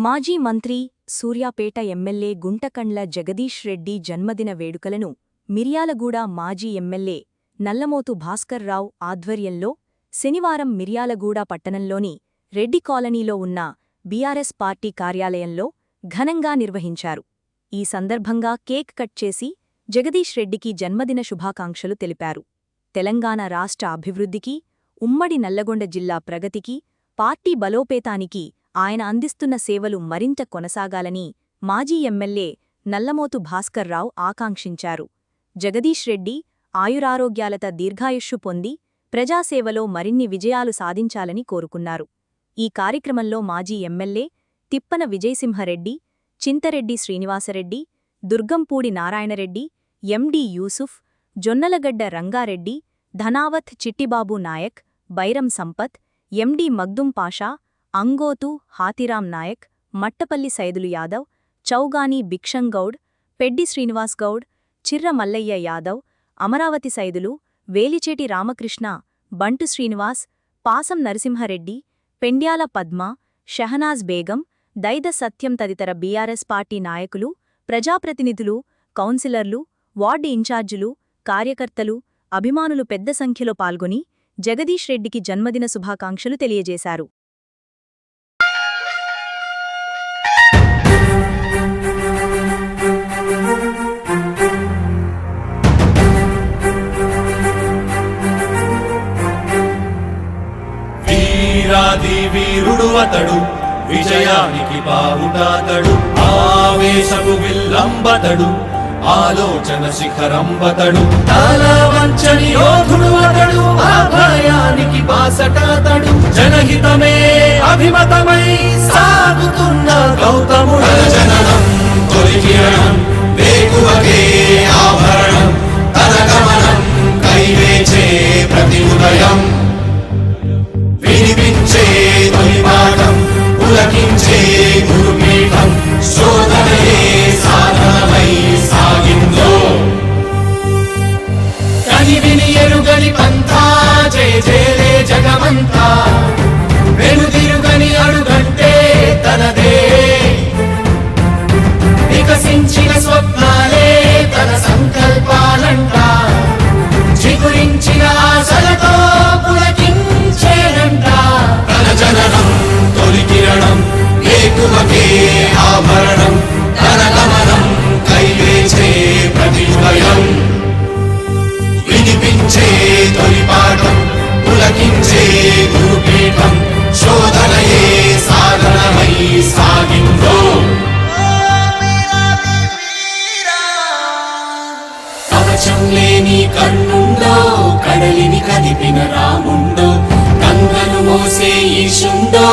మాజీ మంత్రి సూర్యాపేట ఎమ్మెల్యే గుంటకండ్ల జగదీష్ రెడ్డి జన్మదిన వేడుకలను మిర్యాలగూడ మాజీ ఎమ్మెల్యే నల్లమోతు భాస్కర్రావు ఆధ్వర్యంలో శనివారం మిర్యాలగూడ పట్టణంలోని రెడ్డి కాలనీలో ఉన్న బీఆర్ఎస్ పార్టీ కార్యాలయంలో ఘనంగా నిర్వహించారు. ఈ సందర్భంగా కేక్ కట్ చేసి జగదీష్ రెడ్డికి జన్మదిన శుభాకాంక్షలు తెలిపారు. తెలంగాణ రాష్ట్ర అభివృద్ధికి, ఉమ్మడి నల్లగొండ జిల్లా ప్రగతికి, పార్టీ బలోపేతానికి ఆయన అందిస్తున్న సేవలు మరింత కొనసాగాలని మాజీ ఎమ్మెల్యే నల్లమోతు భాస్కర్రావు ఆకాంక్షించారు. జగదీష్ రెడ్డి ఆయురారోగ్యాలత దీర్ఘాయుష్షు పొంది ప్రజాసేవలో మరిన్ని విజయాలు సాధించాలని కోరుకున్నారు. ఈ కార్యక్రమంలో మాజీ ఎమ్మెల్యే తిప్పన విజయసింహరెడ్డి, చింతరెడ్డి శ్రీనివాసరెడ్డి, దుర్గంపూడి నారాయణరెడ్డి, ఎండి యూసుఫ్, జొన్నలగడ్డ రంగారెడ్డి, ధనావత్ చిట్టిబాబు నాయక్, బైరం సంపత్, ఎండి మగ్దుం పాషా, అంగోతు హాతిరాం నాయక్, మట్టపల్లి సైదులు యాదవ్, చౌగాని భిక్షంగౌడ్, పెడ్డి శ్రీనివాస్ గౌడ్, చిర్ర మల్లయ్య యాదవ్, అమరావతి సైదులు, వేలిచేటి రామకృష్ణ, బంటు శ్రీనివాస్, పాసం నరసింహరెడ్డి, పెండ్యాల పద్మ, షహనాజ్ బేగం, దైద సత్యం తదితర బీఆర్ఎస్ పార్టీ నాయకులు, ప్రజాప్రతినిధులు, కౌన్సిలర్లు, వార్డు ఇన్ఛార్జీలు, కార్యకర్తలు, అభిమానులు పెద్ద సంఖ్యలో పాల్గొని జగదీష్ రెడ్డికి జన్మదిన శుభాకాంక్షలు తెలియజేశారు. వీరాది వీరుడు అతడు, విజయానికి బావుటాతడు, ఆవేశపు విల్లంబతడు, ఆలోచన శిఖరంబతడు, తలవంచని యోధుడు అతడు, అభయానికి బాసటాతడు, జనహితమే అభిమతమై సాగుతున్న గౌతముడు. జననం తొలికిరణం, వేకువకే ఆభరణం, తన గమనం కైవేచే ప్రతి ఉదయం, వినిపించే తొలిపాఠం, పులకించే గురుపీఠం, శోధనయే సాధనమై సాగిందో. కనివిని ఎరుగని పంథా, జయ జయలే జగమంతా, వెనుదిరుగని అడుగంటే తనదే, వికసించిన స్వప్నాలే తన సంకల్పాలంట, చిగురించిన ఆశలతో పులకించేనంట. తన జననం తొలికిరణం, వేకువకే ఆభరణం, తన గమనం కైవేచే ప్రతి ఉదయం, వినిపించే తొలిపాఠం, పులకించే గురుపీఠం, శోధనయే సాధనమై సాగిందో. కవచం లేని కన్నుండో, కడలిని కదిపిన రాముండో, గంగను మోసే ఈశుండో,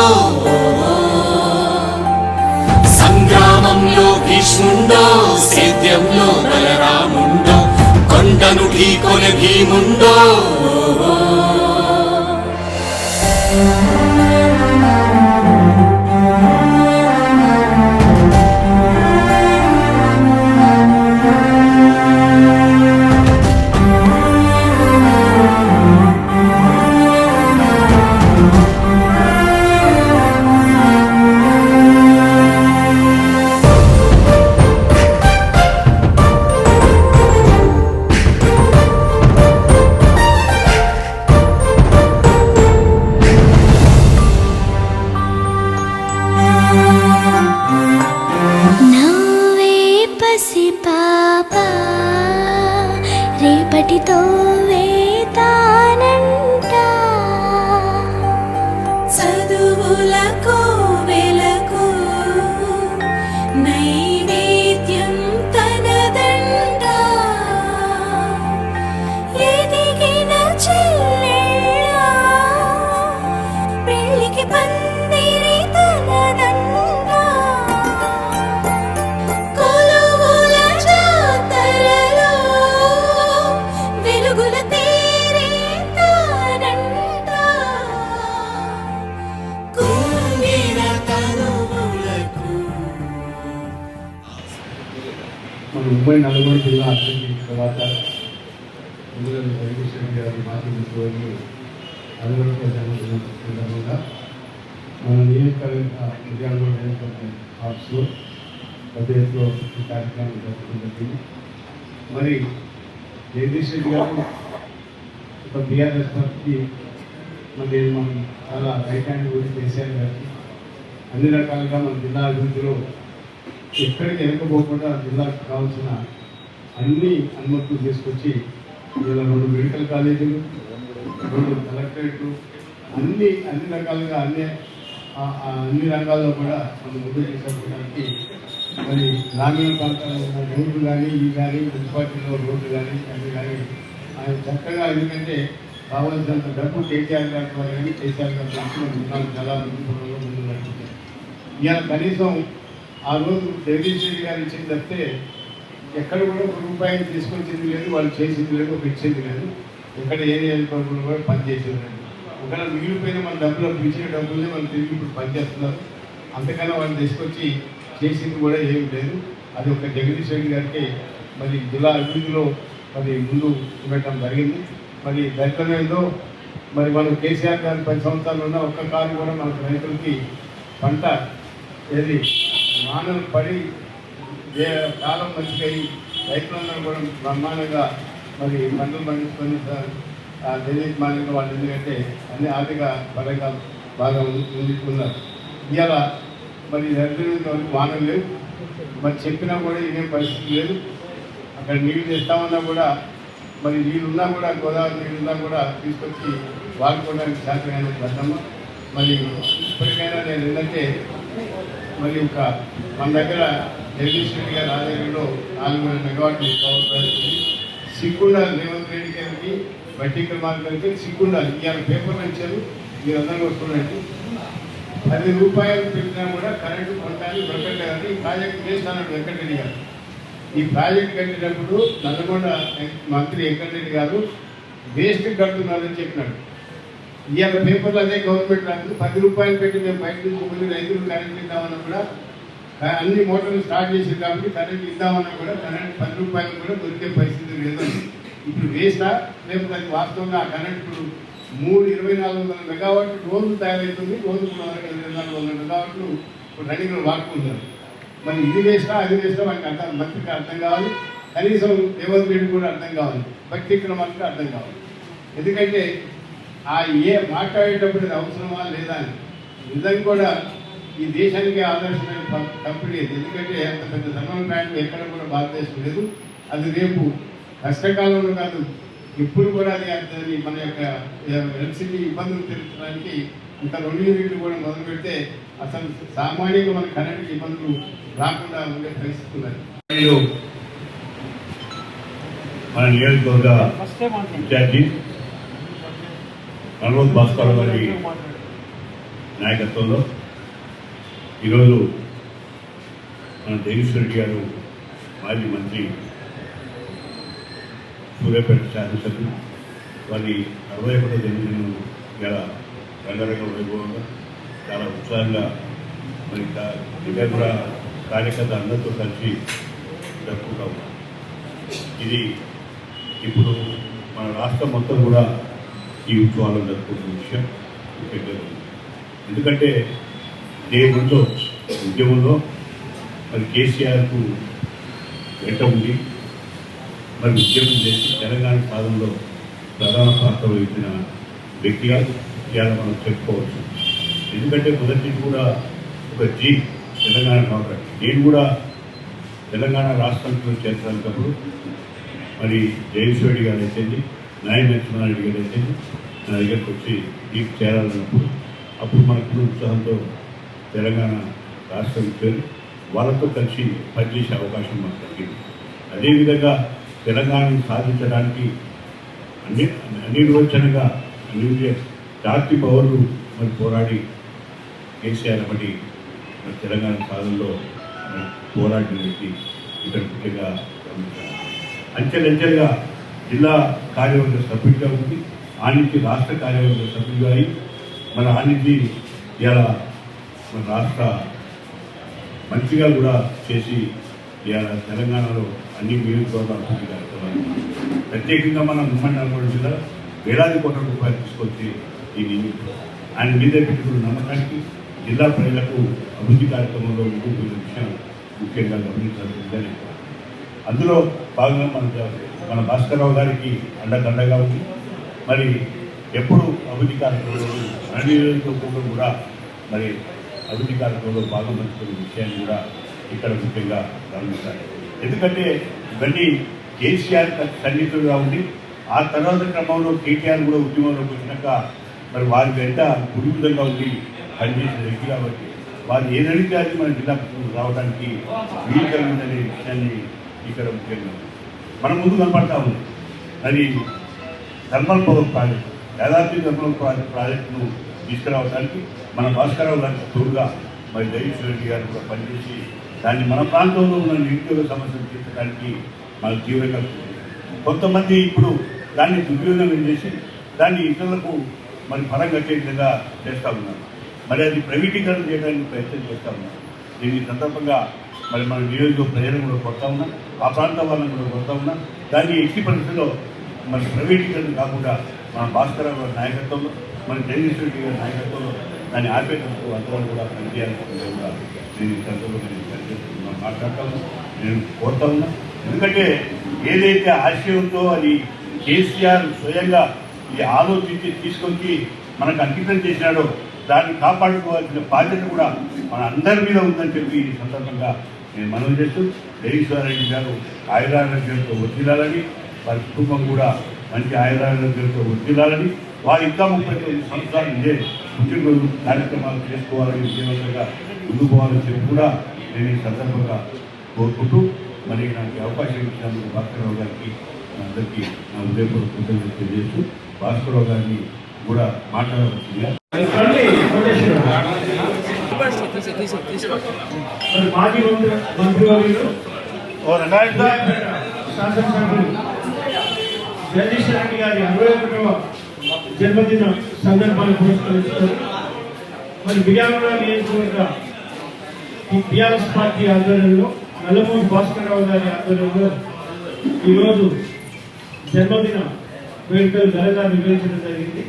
సంగ్రామంలో భీష్ముండో, సేద్యంలో బలరాముండో, కొండను ఢీకొనే భీముండో. రేపటితో వేతానంట, చదువులకు వెలకు నైవేద్యం తనదంట, ఎదిగిన చెల్లెళ్ళ పెళ్ళికి పందిరి తనదంట, మన ఉమ్మడి నల్గొండ జిల్లా అభివృద్ధి తర్వాత ముందుగా వైద్యశ్రీ గారి మాట్లాడుకోవాలి. నల్గొండ సందర్భంగా మన మిర్యాలగూడ నియోజకవర్గం ఆఫీస్లో పెద్ద ఎత్తులో ఈ కార్యక్రమం జరుగుతుంది. మరి జగదీష్ రెడ్డి గారు ఒక బీఆర్ఎస్ పార్టీ మరి మనం చాలా రైట్ హ్యాండ్ కూడా కేసీఆర్ గారికి అన్ని రకాలుగా మన జిల్లా అభివృద్ధిలో ఎక్కడికి వెనకపోకుండా జిల్లాకు కావాల్సిన అన్ని అనుమతులు తీసుకొచ్చి ఇలా 2 మెడికల్ కాలేజీలు, 2 కలెక్టరేట్లు, అన్ని రకాలుగా అన్ని రంగాల్లో కూడా మనం ముందు తీసుకెళ్ళడానికి మరి గ్రామీణ ప్రాంతాల్లో ఉన్న రోడ్లు కానీ మున్సిపాలిటీలో రోడ్లు కానీ అన్ని కానీ ఆయన చక్కగా, ఎందుకంటే కావాల్సినంత డబ్బు కేసీఆర్ గారి ద్వారా కానీ కేసీఆర్ గారి ద్వారా చాలా ముందు నడుపుతారు. ఇవాళ కనీసం ఆ రోజు జగదీష్ రెడ్డి గారు ఇచ్చింది తప్పితే ఎక్కడ కూడా ₹1 తీసుకొచ్చింది లేదు, వాళ్ళు చేసింది లేదు, ఒక ఇచ్చింది లేదు. ఎక్కడ ఏ నియోజకవర్గంలో కూడా పనిచేసేది లేదు. ఒకవేళ మిగిలిపోయిన మన డబ్బులు ఇచ్చిన డబ్బుల్ని మనం తిరిగి ఇప్పుడు పనిచేస్తున్నారు. అంతకన్నా వాళ్ళు తీసుకొచ్చి చేసింది కూడా ఏమి లేదు. అది ఒక జగదీష్ రెడ్డి గారికి మరి జిల్లా అభివృద్ధిలో మరి ముందు పెట్టడం జరిగింది. మరి దళితులేదో మరి మనం కేసీఆర్ గారి 10 సంవత్సరాలు ఉన్న ఒక్క కారు కూడా మనకు రైతులకి పంట ఏది వానలు పడి కాలం మంచిగా రైతులందరూ కూడా బ్రహ్మాండంగా మరి పంటలు పండించుకొని నిర్మాణంగా వాళ్ళు, ఎందుకంటే అన్ని ఆర్థిక పరంగా బాగా ముందుకున్నారు. ఇవాళ మరి రైతుల వానలు లేవు, మరి చెప్పినా కూడా ఇదే పరిస్థితి లేదు. అక్కడ నీళ్లు తెస్తామన్నా కూడా మరి నీళ్ళున్నా కూడా గోదావరి నీళ్ళున్నా కూడా తీసుకొచ్చి వాడుకోవడానికి శాఖమైన బద్దమ్మ. మరి ఇప్పటికైనా నేను ఏంటంటే మరి మన దగ్గర జగదీష్ రెడ్డి గారి ఆధ్వర్యంలో 400 మెగావాట్లు పవర్ ప్రాజెక్ట్ సిగ్గుండాలి. రేవంత్ రెడ్డి గారికి బట్టి క్రమానికి సిగ్గుండాలి. ఇవాళ పేపర్లు ఇచ్చారు, మీరు అందరూ వస్తున్నట్టు ₹10 పెట్టినా కూడా కరెంటు కొనడానికి దొరకలేదని ఈ ప్రాజెక్ట్ చేస్తానని వెంకటరెడ్డి గారు. ఈ ప్రాజెక్ట్ కట్టినప్పుడు నల్గొండ మంత్రి వెంకటరెడ్డి గారు వేస్ట్ కడుతున్నారని చెప్పినాడు. ఇవాళ పేపర్లు అదే గవర్నమెంట్ రాదు, ₹10 పెట్టి మేము బయట నుంచి రైతులు కరెంట్ ఇద్దామన్నా కూడా అన్ని మోటార్లు స్టార్ట్ చేసారు కాబట్టి కరెంట్ ఇద్దామన్నా కూడా కరెంట్ ₹10 కూడా దొరికే పరిస్థితి లేదు. ఇప్పుడు వేస్టా లేకపోతే అది వాస్తవంగా ఆ కరెంట్ ఇప్పుడు 2400 మెగావాట్లు రోజు తయారవుతుంది. రోజు 2400 మెగావాట్లు ఇప్పుడు రన్నింగ్లో వాడుకుంటారు. మరి ఇది వేస్టా అది వేస్టా మనకి మంత్రికి అర్థం కావాలి, కనీసం రేవంత్ రెడ్డి కూడా అర్థం కావాలి, భక్తి క్రమానికి అర్థం కావాలి. ఎందుకంటే మాట్లాడేటప్పుడు ఇది అవసరమా లేదా అని నిజంగా కూడా ఈ దేశానికి ఆదర్శమైన కంపెనీ ఇది. ఎందుకంటే అంత పెద్ద థర్మల్ ప్లాంట్ ఎక్కడ కూడా భారతదేశం లేదు. అది రేపు కష్టకాలంలో కాదు, ఇప్పుడు కూడా అది మన యొక్క ఎలక్ట్రిసిటీ ఇబ్బందులు తీర్చడానికి ఇంకా 2 యూనిట్లు కూడా మొదలు పెడితే అసలు సామాన్యంగా మన కరెంట్ ఇబ్బందులు రాకుండా ఉండే పరిస్థితి ఉన్నది. మన నియోజకవర్గ ఇన్ఛార్జి మనోజ్ భాస్కర్ గారి నాయకత్వంలో ఈరోజు మన జగదీష్ రెడ్డి గారు మాజీ మంత్రి, సూర్యాపేట శాసనసభ్యులు వారి 61వ జన్మదినం ఇలా రంగరంగ వైభవంగా చాలా ఉత్సాహంగా మరి ఇంకా కూడా కార్యకర్త అందరితో కలిసి జరుపుకుంటాం. ఇది ఇప్పుడు మన రాష్ట్రం మొత్తం కూడా ఈ ఉత్సవాలను జరుపుకుంటున్న విషయం ముఖ్యంగా. ఎందుకంటే దేవుల్లో ఉద్యమంలో మరి కేసీఆర్కు వెంట ఉండి మరి ఉద్యమం చేసి తెలంగాణ సాధనలో ప్రధాన పాత్ర వహించిన వ్యక్తిగా ఇవాళ మనం చెప్పుకోవచ్చు. ఎందుకంటే మొదటి కూడా ఒక తెలంగాణ రావడం, నేను కూడా తెలంగాణ రాష్ట్రంలో చేర్చాలన్నప్పుడు మరి జగదీష్ రెడ్డి గారు అయితేంది, నాయ నరసింహారెడ్డి గారు అయితేంది నా దగ్గరకు వచ్చి జీప్ చేరాలన్నప్పుడు అప్పుడు మనకు ఉత్సాహంతో తెలంగాణ రాష్ట్రం ఇచ్చారు. వాళ్ళతో కలిసి పనిచేసే అవకాశం మాకు కలిగింది. అదేవిధంగా తెలంగాణను సాధించడానికి అనిర్వచనంగా జాతి పౌరులు మరి పోరాడి కేసీఆర్ బట్టి మరి తెలంగాణ సాధనలో పోరాడిన వ్యక్తి ఇక్కడ ముఖ్యంగా అంచెలంచెలుగా జిల్లా కార్యవర్గ సభ్యుడిగా ఉంది. ఆ నుంచి రాష్ట్ర కార్యవర్గ సభ్యుడిగా అయి మన ఆ నుంచి ఇలా మన రాష్ట్ర మంత్రిగా కూడా చేసి ఇవాళ తెలంగాణలో అన్ని నియోజకవర్గాల అభివృద్ధి కార్యక్రమాలు ప్రత్యేకంగా మనం ఉమ్మడి నల్గొండ జిల్లా వేలాది కోట్ల రూపాయలు తీసుకొచ్చి ఈ ఆయన మీదే పెట్టుకున్న నమ్మకానికి జిల్లా ప్రజలకు అభివృద్ధి కార్యక్రమంలో ముందుకు విషయం ముఖ్యంగా గమనించాల్సిందని. అందులో భాగంగా మన భాస్కరరావు గారికి అండగా ఉంది. మరి ఎప్పుడు అభివృద్ధి కార్యక్రమంలో మన నియోజకవర్గంలో కూడా మరి అభివృద్ధి కార్యక్రమంలో భాగం పంచుకునే విషయాన్ని కూడా ఇక్కడ ముఖ్యంగా గమనించాలి. ఎందుకంటే ఇవన్నీ కేసీఆర్ సన్నిహితులుగా ఉండి ఆ తర్వాత క్రమంలో కేటీఆర్ కూడా ఉద్యమంలోకి వచ్చినాక మరి వారి వెంట కుటుంబంగా ఉండి పనిచేసిన వ్యక్తి కాబట్టి వారు ఏదడితే అది మన జిల్లాకు రావడానికి వీలు కలిగిందనే విషయాన్ని ఇక్కడ ముఖ్యంగా మన ముందు కనపడతా ఉంది. అది thermal power project, Yadadri thermal ప్రాజెక్టును తీసుకురావడానికి మన భాస్కరరావు గారికి తోడుగా మరి జగదీష్ రెడ్డి గారు కూడా పనిచేసి దాన్ని మన ప్రాంతంలో ఉన్న నిరుద్యోగ సమస్యలు తీర్చడానికి మనకు తీవ్రంగా కొంతమంది ఇప్పుడు దాన్ని దుర్వినియోగం చేసి దాన్ని ఇతరులకు మరి ఫలం కట్టే విధంగా చేస్తూ ఉన్నారు. మరి అది ప్రైవేటీకరణ చేయడానికి ప్రయత్నం చేస్తూ ఉన్నారు. దీని సందర్భంగా మరి మన నియోజకవర్గ ప్రజలను కూడా కొడతా ఉన్నాం, ఆ ప్రాంత వాళ్ళని కూడా కొడతా ఉన్నాం. దాన్ని ఎట్టి పరిస్థితుల్లో మరి ప్రైవేటీకరణ కాకుండా మన భాస్కరరావు గారి నాయకత్వంలో మన జగదీష్ రెడ్డి గారి నాయకత్వంలో దాన్ని ఆపేటప్పుడు అందరూ కూడా పనిచేయాల్సిందే కూడా నేను ఈ సందర్భంగా నేను మాట్లాడుతూ ఉన్నా, నేను కోరుతా ఉన్నా. ఎందుకంటే ఏదైతే ఆశయంతో అది కేసీఆర్ స్వయంగా ఇది ఆలోచించి తీసుకొచ్చి మనకు అంకితం చేసినాడో దాన్ని కాపాడుకోవాల్సిన బాధ్యత కూడా మన అందరి మీద ఉందని చెప్పి ఈ సందర్భంగా నేను మనవి చేస్తూ జగదీశ్వరరెడ్డి గారు ఆయురారోగ్యంతో వర్ధిల్లాలని, వారి కుటుంబం కూడా మంచి ఆయురారోగ్యంతో వర్ధిల్లాలని, వారు ఇంకా 39 సంవత్సరాలు ఇదే పుట్టినరోజు కార్యక్రమాలు చేసుకోవాలని విజయవంతంగా ముందుకు పోవాలని చెప్పి కూడా నేను ఈ సందర్భంగా కోరుకుంటూ మరి నాకు అవకాశం ఇచ్చినందుకు భాస్కరరావు గారికి అందరికీ నా ఉదయపూర్వక కృతజ్ఞతలు తెలియజేస్తూ భాస్కరరావు గారిని కూడా మాట్లాడవలసిందిగా మాజీ మంత్రివర్యులు శాసనసభ్యులు జగదీష్ రెడ్డి గారి 61వ జన్మదిన సందర్భాన్ని పురస్కరించుకొని మరి మిర్యాలగూడ నియోజకవర్గ టీఆర్ఎస్ పార్టీ ఆధ్వర్యంలో నల్లమూరి భాస్కరరావు గారి ఆధ్వర్యంలో ఈరోజు జన్మదిన వేడుకలు ఘనంగా నిర్వహించడం జరిగింది.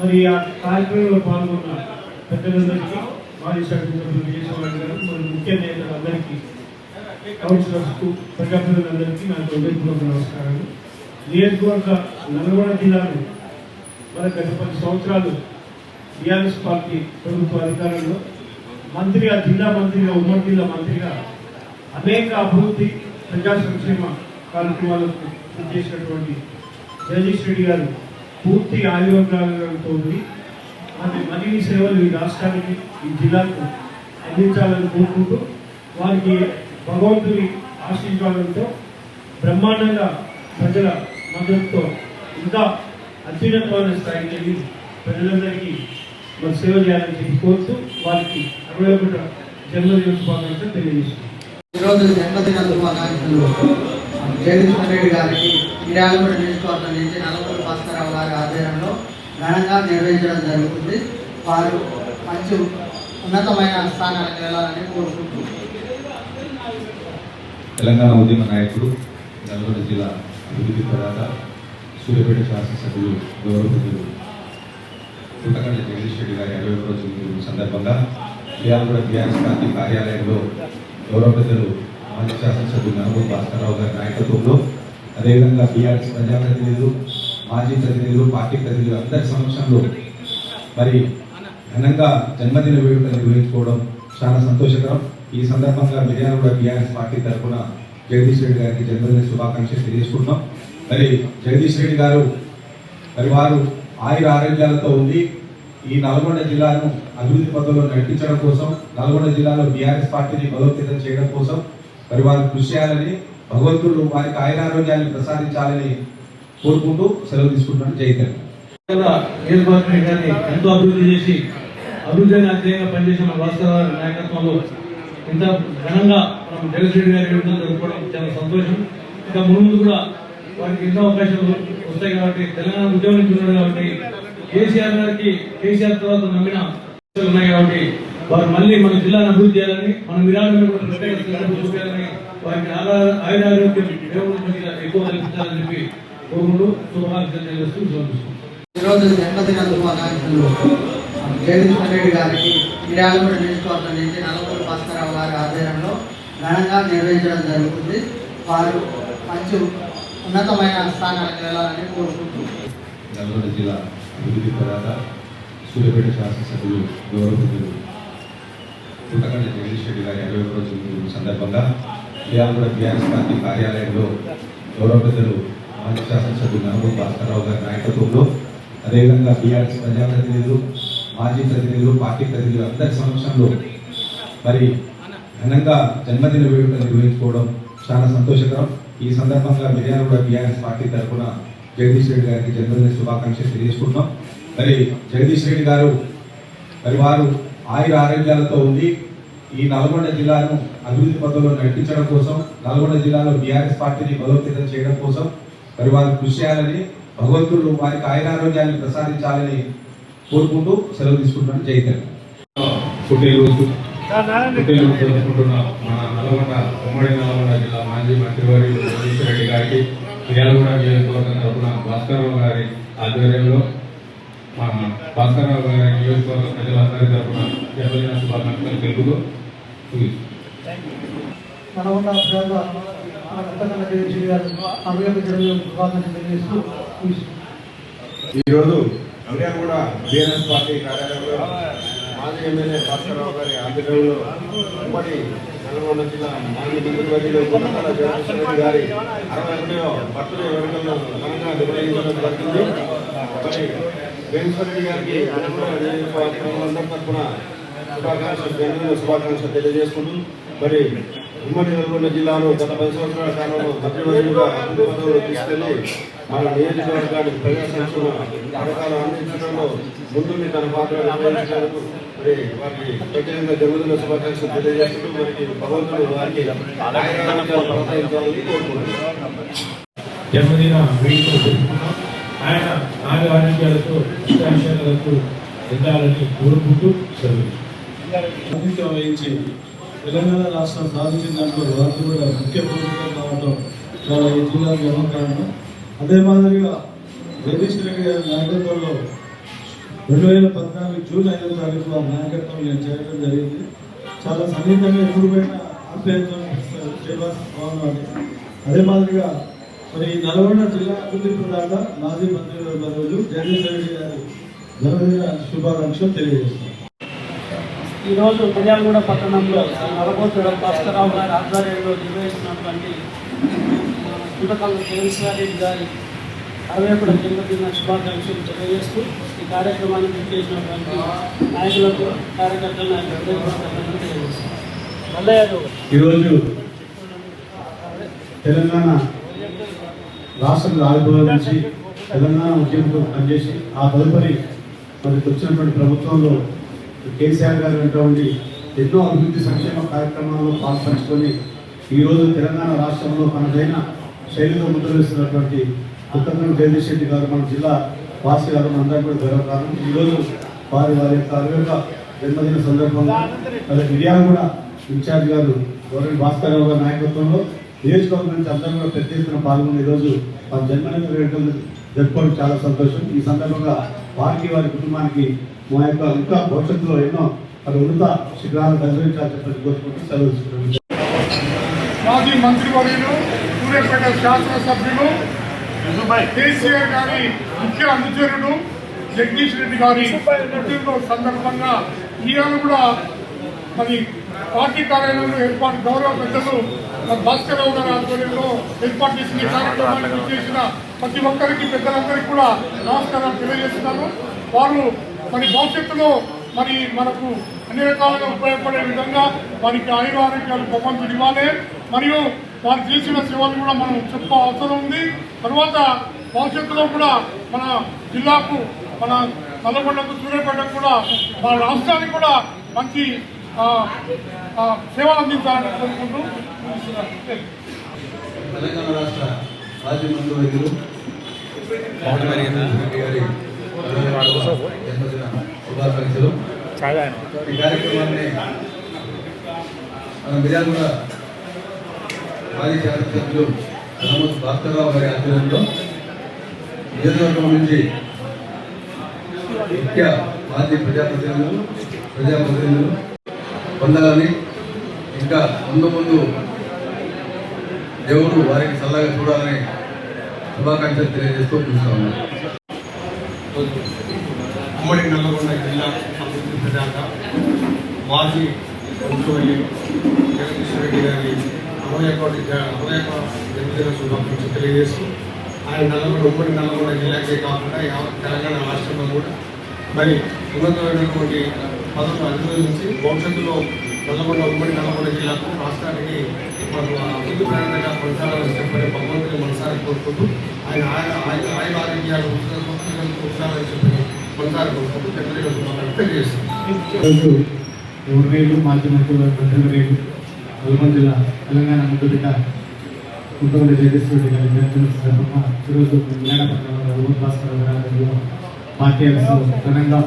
మరి ఆ కార్యక్రమంలో పాల్గొన్న పెద్దలందరికీ, మాజీ శాసనసభ్యులు విజయసాయి గారు, మరి ముఖ్య నేతలందరికీ, కౌన్సిలర్స్కు, ప్రజాప్రతినిధులందరికీ నాకు హృదయపూర్వక నమస్కారాలు. నియోజకవర్గ నల్గొండ జిల్లాను మరి గత 10 సంవత్సరాలు టీఆర్ఎస్ పార్టీ ప్రభుత్వ అధికారంలో మంత్రిగా, జిల్లా మంత్రిగా, ఉమ్మడి జిల్లా మంత్రిగా అనేక అభివృద్ధి ప్రజా సంక్షేమ కార్యక్రమాలకు చేసినటువంటి జగదీష్ రెడ్డి గారు పూర్తి ఆయుర్వేదాలతో ఉండి మరిన్ని సేవలు ఈ రాష్ట్రానికి, ఈ జిల్లాకు అందించాలని కోరుకుంటూ వారికి భగవంతుని ఆశీర్వాదంతో బ్రహ్మాండంగా ప్రజల మద్దతుతో ఇంకా అత్యున్నతమైన స్థాయికి వెళ్ళి ప్రజలందరికీ మరి సేవ చేయాలని చెప్పి కోరుతూ వారికి 61వ జన్మదిన శుభాకాంక్షలు తెలియజేస్తున్నాం. ఈరోజు జన్మదిన శుభాకాంక్షలు జగదీష్ రెడ్డి గారికి మిర్యాలగూడ నియోజకవర్గం నుంచి నల్లమూరి భాస్కరరావు గారి ఆధ్వర్యంలో ఘనంగా నిర్వహించడం జరుగుతుంది. వారు మంచి ఉన్నతమైన స్థానాలకు వెళ్ళాలని కోరుకుంటూ తెలంగాణ ఉద్యమ నాయకుడు, నల్గొండ జిల్లా అభివృద్ధి ప్రదాత, సూర్యాపేట శాసనసభ్యులు, గౌరవనీయులు గుంటకండ్ల జగదీష్ రెడ్డి గారి 61వ జన్మదినం సందర్భంగా మిర్యాలగూడ టీఆర్ఎస్ పార్టీ కార్యాలయంలో గౌరవ పెద్దలు మాజీ శాసనసభ్యులు నల్లమూరి భాస్కరరావు గారి నాయకత్వంలో, అదేవిధంగా టీఆర్ఎస్ ప్రజాప్రతినిధులు, మాజీ ప్రతినిధులు, పార్టీ ప్రతినిధులు అందరి సమక్షంలో మరి ఘనంగా జన్మదిన వేడుకలు నిర్వహించుకోవడం చాలా సంతోషకరం. ఈ సందర్భంగా మిర్యాలగూడ టీఆర్ఎస్ పార్టీ తరఫున జగదీష్ రెడ్డి గారికి జన్మదిన శుభాకాంక్షలు తెలియజేసుకుంటున్నాం. మరి జగదీష్ రెడ్డి గారు మరి వారు ఆరోగ్యాలతో ఉండి ఈ నల్గొండ జిల్లాను అభివృద్ధి పథంలో నడిపించడం కోసం, నల్గొండ జిల్లాలో టీఆర్ఎస్ పార్టీని బలోపేతం చేయడం కోసం మరి వారు కృషి చేయాలని, భగవంతుడు వారికి ఆరోగ్యాన్ని ప్రసాదించాలని కోరుకుంటూ సెలవు తీసుకుంటున్నాను. జై తెలంగాణ ఎంతో అభివృద్ధి చేసి అభివృద్ధిని అధ్యయంగా పనిచేసిన భాస్కరరావు నాయకత్వంలో ఇంత ఘనంగా మనం జగదీష్ రెడ్డి గారి వేడుకలు జరుపుకోవడం చాలా సంతోషం. ఇంకా ముందు కూడా వారికి ఎన్నో అవకాశాలు వస్తాయి కాబట్టి, తెలంగాణ ఉద్యమం నుంచి ఉన్నారు కాబట్టి, కేసీఆర్ గారికి కేసీఆర్ తర్వాత నమ్మిన ఉన్నాయి కాబట్టి వారు మళ్ళీ మన జిల్లాను అభివృద్ధి చేయాలని, మన విరాళాలను కూడా చూపించాలని, వారికి ఆయురారోగ్యం ఎక్కువ కల్పించాలని చెప్పి కోరుకుంటూ శుభాకాంక్షలు తెలియజేస్తూ ఈరోజు జన్మదిన శుభాకాంక్షలు జగదీశ్వర రెడ్డి గారికి మిర్యాలగూడ నియోజకవర్గం నుంచి నల్లమూరి భాస్కరరావు గారి ఆధ్వర్యంలో ఘనంగా నిర్వహించడం జరుగుతుంది. వారు మంచి ఉన్నతమైన స్థానాలకు వెళ్ళాలని కోరుకుంటున్నారు. నల్గొండ జిల్లా అభివృద్ధి ప్రదాత సూర్యాపేట శాసనసభ్యులు గౌరవనీయులు పుట్టకండ్ల జగదీష్ రెడ్డి గారి 21వ జన్మదినం సందర్భంగా మిర్యాలగూడ బీఆర్ఎస్ పార్టీ కార్యాలయంలో గౌరవ పెద్దలు మాజీ శాసనసభ్యులు నల్లమూరి భాస్కరరావు గారి నాయకత్వంలో, అదేవిధంగా బీఆర్ఎస్ ప్రజాప్రతినిధులు, మాజీ ప్రతినిధులు, పార్టీ ప్రతినిధులు అందరి సమక్షంలో మరి ఘనంగా జన్మదిన వేడుకలు నిర్వహించుకోవడం చాలా సంతోషకరం. ఈ సందర్భంగా మిర్యాలగూడ బీఆర్ఎస్ పార్టీ తరఫున జగదీష్ రెడ్డి గారికి జన్మదిన శుభాకాంక్షలు తెలియజేసుకుంటున్నాం. మరి జగదీష్ రెడ్డి గారు మరి వారు ఆయుర ఆరోగ్యాలతో ఉండి ఈ నల్గొండ జిల్లాను అభివృద్ధి పథంలో నడిపించడం కోసం, నల్గొండ జిల్లాలో బీఆర్ఎస్ పార్టీని బలోపేతం చేయడం కోసం మరి వారు కృషి చేయాలని, భగవంతుడు వారికి ఆయురారోగ్యాన్ని ప్రసాదించాలని కోరుకుంటూ సెలవు తీసుకుంటున్నాను. జై తెలంగాణ. పుట్టినరోజు జరుపుకుంటున్న మన నల్గొండ ఉమ్మడి నల్గొండ జిల్లా మాజీ మంత్రివర్యులు జగదీష్ రెడ్డి గారికి మిర్యాలగూడ నియోజకవర్గం తరఫున భాస్కరరావు గారి ఆధ్వర్యంలో మన భాస్కరరావు గారి నియోజకవర్గ ప్రజలందరి తరఫున జన్మదిన శుభాకాంక్షలు తెలుపుతూ నల్గొండ ప్రజల పుట్టకండ్ల జగదీష్ గారు శుభాకాంక్షలు తెలియజేస్తూ ఈరోజు మిర్యాలగూడ బీఆర్ఎస్ పార్టీ కార్యాలయంలో మాజీ ఎమ్మెల్యే భాస్కరరావు గారి ఆధ్వర్యంలో ఉమ్మడి నల్గొండ జిల్లా మాజీ మంత్రివర్యులు పుట్టకండ్ల జగదీష్ రెడ్డి గారి 61వ బర్త్డే వేడుకలను ఘనంగా నిర్వహించడం జరిగింది. మరి జగదీశ్వర రెడ్డి గారికి అందరి తరఫున జన్మదిన శుభాకాంక్షలు తెలియజేసుకుంటూ మరి ఉమ్మడి నల్గొండ జిల్లాలో గత 10 సంవత్సరాల కాలంలో మంత్రివర్యులుగా అభివృద్ధి పదవులు తీసుకెళ్లి మన నియోజకవర్గానికి ప్రజా సంక్షేమ పథకాలు అందించడంలో ముందుండి తన పాత్ర నిర్వహించినందుకు మరి వారికి ప్రత్యేకంగా జన్మదిన శుభాకాంక్షలు తెలియజేస్తూ మరి భగవంతుడు వారికి ప్రోత్సహించాలని కోరుకుంటున్నాను. జన్మదిన వేడుకలు జరుపుకున్నాం. ఆయన ఆరోగ్యాలతో ఇష్టాంశాలతో ఎదగాలని కోరుకుంటూ సెలవు వహించి తెలంగాణ రాష్ట్రం సాధించిన దాంట్లో వారు కూడా ముఖ్య భూమిక కావడం చాలా ఈ జిల్లా గమనకారణం. అదే మాదిరిగా జగదీష్ రెడ్డి గారి నాయకత్వంలో 2014 జూన్ 5వ తారీఖు ఆ నాయకత్వం నేను చేయడం జరిగింది. చాలా సన్నిహితంగా ఎప్పుడు పోయిన ఆప్యాయత శ్రీనివాస భవన్. అదే మాదిరిగా మరి నల్గొండ జిల్లా అభివృద్ధి ప్రదాత మాజీ మంత్రులు జగదీష్ రెడ్డి గారి జన్మదిన శుభాకాంక్షలు తెలియజేస్తున్నాను. ఈరోజు మిర్యాలగూడ పట్టణంలో నల్లమూరి భాస్కరరావు గారి ఆధ్వర్యంలో నిర్వహిస్తున్నటువంటి పుట్టకండ్ల జగదీష్ రెడ్డి గారి 61వ జన్మదిన శుభాకాంక్షలు తెలియజేస్తూ ఈ కార్యక్రమాన్ని చేసినటువంటి నాయకులకు, కార్యకర్తలకు తెలియజేస్తున్నాను. ఈరోజు తెలంగాణ రాష్ట్రంలో ఆవిర్భావం నుంచి తెలంగాణ ఉద్యమంతో పనిచేసి ఆ తదుపరి మనకు వచ్చినటువంటి ప్రభుత్వంలో కేసీఆర్ గారు ఉన్నటువంటి ఎన్నో అభివృద్ధి సంక్షేమ కార్యక్రమాల్లో పాల్పంచుకొని ఈరోజు తెలంగాణ రాష్ట్రంలో మనదైన శైలిలో ముద్రవేస్తున్నటువంటి పుట్టకండ్ల జగదీష్ రెడ్డి గారు మన జిల్లా వాసి గారు అందరూ కూడా గర్వకారణం. ఈరోజు వారి యొక్క 60వ జన్మదిన సందర్భంగా మిర్యాలగూడ ఇన్ఛార్జ్ గారు గౌరవ భాస్కరరావు గారి నాయకత్వంలో నియోజకవర్గం నుంచి అందరూ కూడా పెద్ద ఎత్తున పాల్గొని ఈరోజు వారి జన్మదిన వేడుకలు జరుపుకోవడం చాలా సంతోషం. ఈ సందర్భంగా వారికి, వారి కుటుంబానికి మా యొక్క ఇంకా భవిష్యత్తులో ఎన్నో ఉన్నత శిఖరాలను నిర్వహించాలని చెప్పి కోరుకుంటూ సెలవు తీసుకుంటున్నాను. మాజీ మంత్రివర్యులు, సూర్యాపేట శాసనసభ్యులు, కేసీఆర్ గారి ముఖ్య అనుచరుడు జగదీష్ రెడ్డి గారి పుట్టినరోజు సందర్భంగా ఇవాళ కూడా మరి పార్టీ కార్యాలయంలో ఏర్పాటు గౌరవ పెద్దలు భాస్కరరావు గారి ఆధ్వర్యంలో ఏర్పాటు చేసిన కార్యక్రమానికి చేసిన ప్రతి ఒక్కరికి, పెద్దలందరికీ కూడా నమస్కారాలు తెలియజేస్తున్నాను. వారు మరి భవిష్యత్తులో మరి మనకు అన్ని రకాలుగా ఉపయోగపడే విధంగా వారికి ఆరోగ్యాలు భగవంతుడు ఇవ్వాలి. మరియు వారు చేసిన సేవలు కూడా మనం చెప్ప అవసరం ఉంది. తర్వాత భవిష్యత్తులో కూడా మన జిల్లాకు, మన నల్లగొండకు, సూర్యాపేటకు కూడా మన రాష్ట్రానికి కూడా మంచి సేవలు అందించాలని కోరుకుంటూ తెలంగాణ రాష్ట్ర మాజీ మంత్రివర్యులు గారి జన్మదిన శుభాకాంక్షలు. ఈ కార్యక్రమాన్ని మన మిర్యాలగూడ మాజీ శాసనసభ్యులు నల్లమూరి భాస్కరరావు గారి ఆధ్వర్యంలో నియోజకవర్గం నుంచి ముఖ్య మాజీ ప్రజాప్రతినిధులు పొందాలని, ఇంకా ముందు దేవుడు వారికి చల్లగా చూడాలని శుభాకాంక్షలు తెలియజేస్తూ చూస్తాము. ఉమ్మడి నల్లగొండ జిల్లా అభివృద్ధి ప్రదాత మాజీ ముఖ్యమంత్రి జగదీశ్వర్ రెడ్డి గారి 61వ జన్మదిన శుభాకాంక్షలు తెలియజేస్తూ ఆయన ఉమ్మడి నల్లగొండ జిల్లాకే కాకుండా యావత్ తెలంగాణ రాష్ట్రంలో కూడా మరి ఉన్నతమైనటువంటి పదవులు అభివృద్ధి భవిష్యత్తులో ఉమ్మడి నల్లగొండ జిల్లాకు రాష్ట్రానికి మనకు అభివృద్ధి ప్రయాణంగా కొనసాగాలని చెప్పని భగవంతుని మనసారి కోరుకుంటూ ఆయన ఆరోగ్యాలు ఉంచాలని చెప్పని మనసారి కోరుకుంటూ జన్మదిన శుభాకాంక్షలు తెలియజేస్తాం. ఊర్వేలు మాజీ మంత్రులు రేపు నల్గొండ జిల్లా తెలంగాణ ముద్దుబిడ్డ ముఖ్యమంత్రి జగదీశ్వర్ రెడ్డి గారి జన్మదిన సందర్భంగా ఈరోజు విజయనగరంలో భాస్కర్ గారిలో పార్టీ ఘనంగా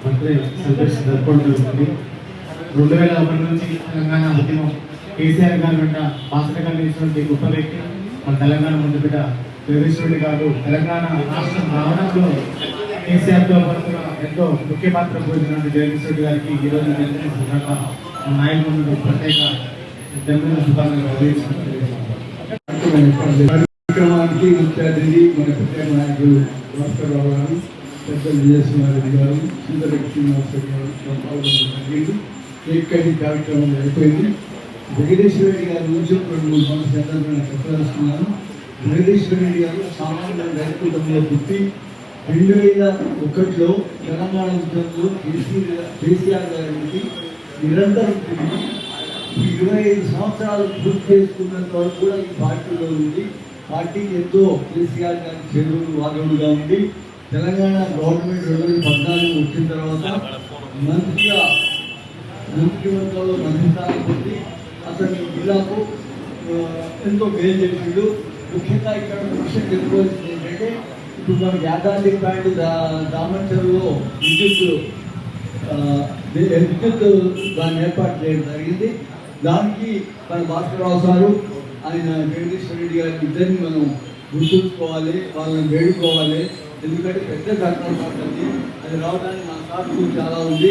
బర్త్డే సెలబ్రేషన్ జరుపుకోవడం జరుగుతుంది. 2001 నుంచి తెలంగాణ ఉద్యమం కేసీఆర్ గారి వెంట బాసటగా నిలిచినటువంటి గొప్ప వ్యక్తి మన తెలంగాణ ముద్దుబిడ్డ జగదీశ్వర్ రెడ్డి గారు తెలంగాణ రాష్ట్రం రావడంలో కేసీఆర్తో పాటుగా ఎంతో ముఖ్య పాత్ర పోయినటువంటి జగదీశ్వర్ రెడ్డి గారికి ఈరోజు జన్మదిన సందర్భంగా నాయకులు ప్రత్యేక జన్మదిన శుభాకాంక్షలు కార్యక్రమానికి ముఖ్య అతిథి మన ప్రత్యేక నాయకులు భాస్కర్ రావు గారు, పెద్ద విజయసింహారెడ్డి గారు, సుందరెడ్డి శ్రీనివాస్ రెడ్డి గారు పాల్గొనడం కేక్ కటింగ్ కార్యక్రమం అయిపోయింది. జగదీశ్వర్ రెడ్డి గారి గురించి 2-3 సందర్భంగా చెప్పదలుచుకున్నాను. జగదీశ్వర్ రెడ్డి గారు సామాన్య రైతు కుటుంబంలో పుట్టి 2001లో తెలంగాణ ఉద్యమంలో కేసీఆర్ గారికి నిరంతరం తిరిగి 25 సంవత్సరాలు పూర్తి చేసుకున్నంత వరకు కూడా ఈ పార్టీలో ఉండి పార్టీకి ఎంతో కేసీఆర్ గారి చేరువులు వాదవుడుగా ఉండి తెలంగాణ గవర్నమెంట్ 2014 వచ్చిన తర్వాత మంత్రివర్గంలో మంత్రి స్థానం పొంది అతని జిల్లాకు ఎంతో మేలు చేసిండు. ముఖ్యంగా ఇక్కడ విషయం చెప్పుకోవాల్సింది ఏంటంటే ఇప్పుడు మనకి యాదాద్రి ప్యాంట్ దామర్చర్లో విద్యుత్ దాన్ని ఏర్పాటు చేయడం జరిగింది. దానికి మన భాస్కర్ రావు సారు ఆయన జగదీశ్వర్ రెడ్డి గారి ఇద్దరిని మనం గుర్తుంచుకోవాలి, వాళ్ళని వేడుకోవాలి. ఎందుకంటే పెద్ద ఘటన అది రావడానికి నా సార్లు చాలా ఉంది.